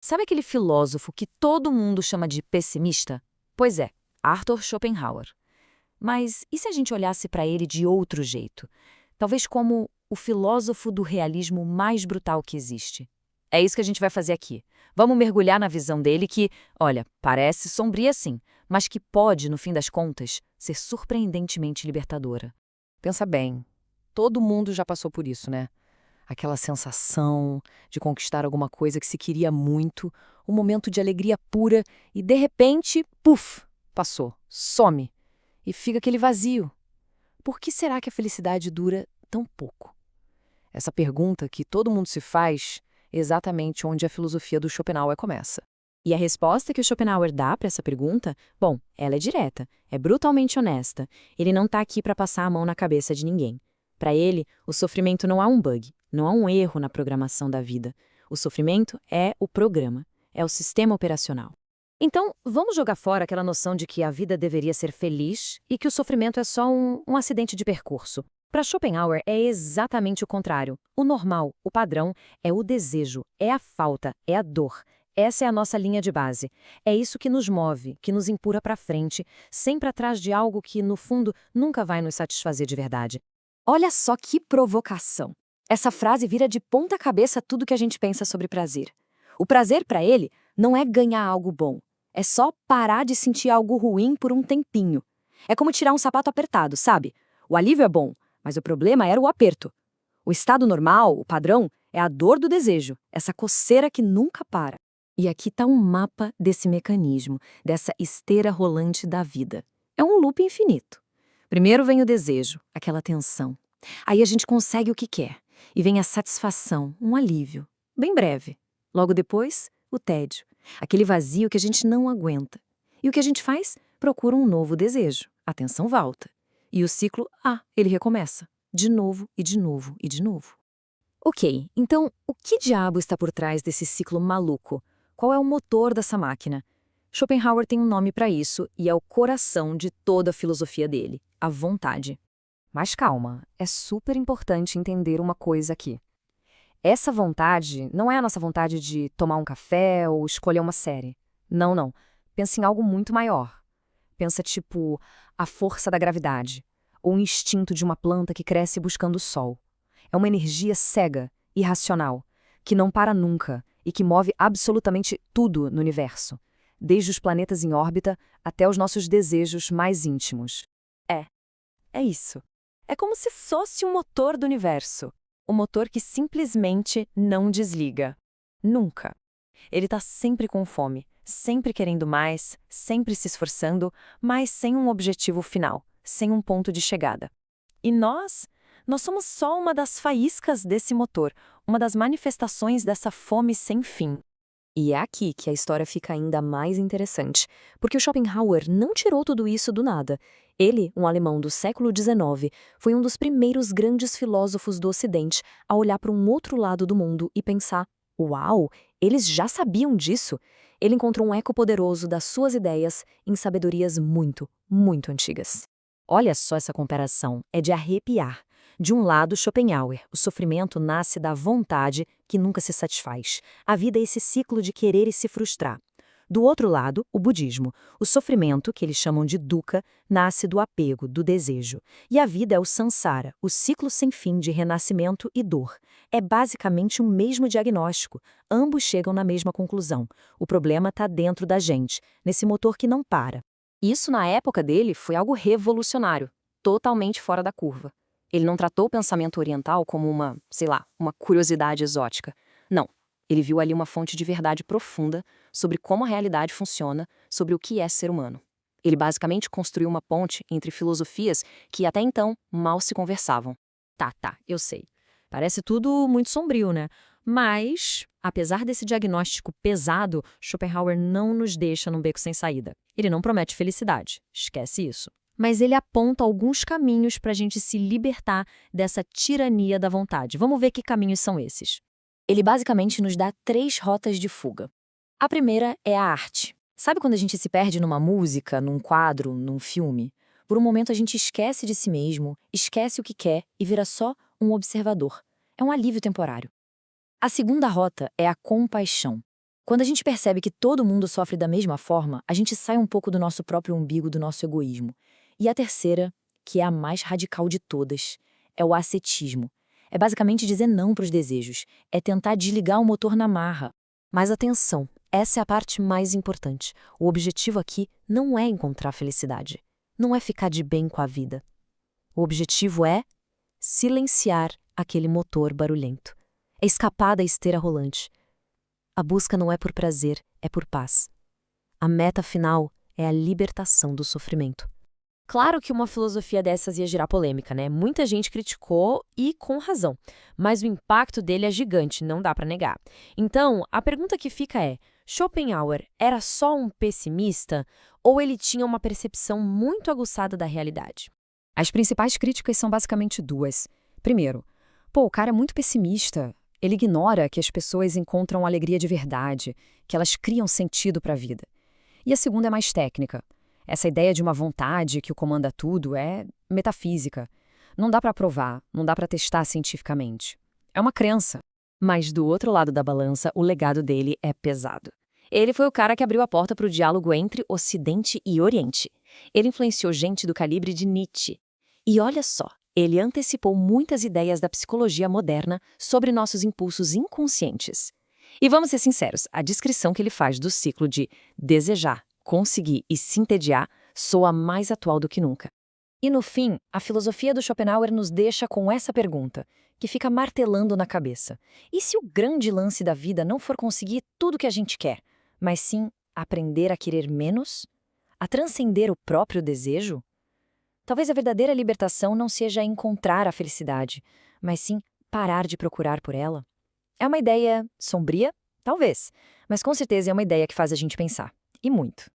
Sabe aquele filósofo que todo mundo chama de pessimista? Pois é, Arthur Schopenhauer. Mas e se a gente olhasse para ele de outro jeito? Talvez como o filósofo do realismo mais brutal que existe. É isso que a gente vai fazer aqui. Vamos mergulhar na visão dele que, olha, parece sombria sim, mas que pode, no fim das contas, ser surpreendentemente libertadora. Pensa bem, todo mundo já passou por isso, né? Aquela sensação de conquistar alguma coisa que se queria muito, um momento de alegria pura e, de repente, puf, passou, some. E fica aquele vazio. Por que será que a felicidade dura tão pouco? Essa pergunta que todo mundo se faz é exatamente onde a filosofia do Schopenhauer começa. E a resposta que o Schopenhauer dá para essa pergunta, bom, ela é direta, é brutalmente honesta. Ele não está aqui para passar a mão na cabeça de ninguém. Para ele, o sofrimento não é um bug, não é um erro na programação da vida. O sofrimento é o programa, é o sistema operacional. Então, vamos jogar fora aquela noção de que a vida deveria ser feliz e que o sofrimento é só um acidente de percurso. Para Schopenhauer, é exatamente o contrário. O normal, o padrão, é o desejo, é a falta, é a dor. Essa é a nossa linha de base. É isso que nos move, que nos empurra para frente, sempre atrás de algo que, no fundo, nunca vai nos satisfazer de verdade. Olha só que provocação. Essa frase vira de ponta cabeça tudo que a gente pensa sobre prazer. O prazer, para ele, não é ganhar algo bom. É só parar de sentir algo ruim por um tempinho. É como tirar um sapato apertado, sabe? O alívio é bom, mas o problema era o aperto. O estado normal, o padrão, é a dor do desejo, essa coceira que nunca para. E aqui está um mapa desse mecanismo, dessa esteira rolante da vida. É um loop infinito. Primeiro vem o desejo, aquela tensão. Aí a gente consegue o que quer. E vem a satisfação, um alívio. Bem breve. Logo depois, o tédio. Aquele vazio que a gente não aguenta. E o que a gente faz? Procura um novo desejo. A tensão volta. E o ciclo, ele recomeça. De novo, e de novo, e de novo. Ok, então o que diabo está por trás desse ciclo maluco? Qual é o motor dessa máquina? Schopenhauer tem um nome para isso e é o coração de toda a filosofia dele, a vontade. Mas calma, é super importante entender uma coisa aqui. Essa vontade não é a nossa vontade de tomar um café ou escolher uma série. Não, não. Pensa em algo muito maior. Pensa tipo a força da gravidade, ou o instinto de uma planta que cresce buscando o sol. É uma energia cega, irracional, que não para nunca e que move absolutamente tudo no universo, desde os planetas em órbita até os nossos desejos mais íntimos. É isso. É como se fosse o motor do universo. O motor que simplesmente não desliga. Nunca. Ele está sempre com fome, sempre querendo mais, sempre se esforçando, mas sem um objetivo final, sem um ponto de chegada. E nós somos só uma das faíscas desse motor, uma das manifestações dessa fome sem fim. E é aqui que a história fica ainda mais interessante, porque o Schopenhauer não tirou tudo isso do nada. Ele, um alemão do século XIX, foi um dos primeiros grandes filósofos do Ocidente a olhar para um outro lado do mundo e pensar: uau, eles já sabiam disso? Ele encontrou um eco poderoso das suas ideias em sabedorias muito, muito antigas. Olha só essa comparação, é de arrepiar. De um lado, Schopenhauer, o sofrimento nasce da vontade que nunca se satisfaz. A vida é esse ciclo de querer e se frustrar. Do outro lado, o budismo. O sofrimento, que eles chamam de dukkha, nasce do apego, do desejo. E a vida é o samsara, o ciclo sem fim de renascimento e dor. É basicamente o mesmo diagnóstico. Ambos chegam na mesma conclusão. O problema está dentro da gente, nesse motor que não para. Isso, na época dele, foi algo revolucionário, totalmente fora da curva. Ele não tratou o pensamento oriental como uma curiosidade exótica. Não. Ele viu ali uma fonte de verdade profunda sobre como a realidade funciona, sobre o que é ser humano. Ele basicamente construiu uma ponte entre filosofias que até então mal se conversavam. Tá, eu sei. Parece tudo muito sombrio, né? Mas, apesar desse diagnóstico pesado, Schopenhauer não nos deixa num beco sem saída. Ele não promete felicidade. Esquece isso. Mas ele aponta alguns caminhos para a gente se libertar dessa tirania da vontade. Vamos ver que caminhos são esses. Ele basicamente nos dá 3 rotas de fuga. A primeira é a arte. Sabe quando a gente se perde numa música, num quadro, num filme? Por um momento a gente esquece de si mesmo, esquece o que quer e vira só um observador. É um alívio temporário. A segunda rota é a compaixão. Quando a gente percebe que todo mundo sofre da mesma forma, a gente sai um pouco do nosso próprio umbigo, do nosso egoísmo. E a terceira, que é a mais radical de todas, é o ascetismo. É basicamente dizer não para os desejos, é tentar desligar o motor na marra. Mas atenção, essa é a parte mais importante. O objetivo aqui não é encontrar felicidade. Não é ficar de bem com a vida. O objetivo é silenciar aquele motor barulhento. É escapar da esteira rolante. A busca não é por prazer, é por paz. A meta final é a libertação do sofrimento. Claro que uma filosofia dessas ia gerar polêmica, né? Muita gente criticou e com razão. Mas o impacto dele é gigante, não dá para negar. Então, a pergunta que fica é: Schopenhauer era só um pessimista ou ele tinha uma percepção muito aguçada da realidade? As principais críticas são basicamente duas. Primeiro, o cara é muito pessimista. Ele ignora que as pessoas encontram alegria de verdade, que elas criam sentido para a vida. E a segunda é mais técnica. Essa ideia de uma vontade que o comanda tudo é metafísica. Não dá para provar, não dá para testar cientificamente. É uma crença. Mas do outro lado da balança, o legado dele é pesado. Ele foi o cara que abriu a porta para o diálogo entre Ocidente e Oriente. Ele influenciou gente do calibre de Nietzsche. E olha só, ele antecipou muitas ideias da psicologia moderna sobre nossos impulsos inconscientes. E vamos ser sinceros, a descrição que ele faz do ciclo de desejar, conseguir e se entediar soa mais atual do que nunca. E no fim, a filosofia do Schopenhauer nos deixa com essa pergunta, que fica martelando na cabeça. E se o grande lance da vida não for conseguir tudo que a gente quer, mas sim aprender a querer menos? A transcender o próprio desejo? Talvez a verdadeira libertação não seja encontrar a felicidade, mas sim parar de procurar por ela. É uma ideia sombria? Talvez, mas com certeza é uma ideia que faz a gente pensar. E muito.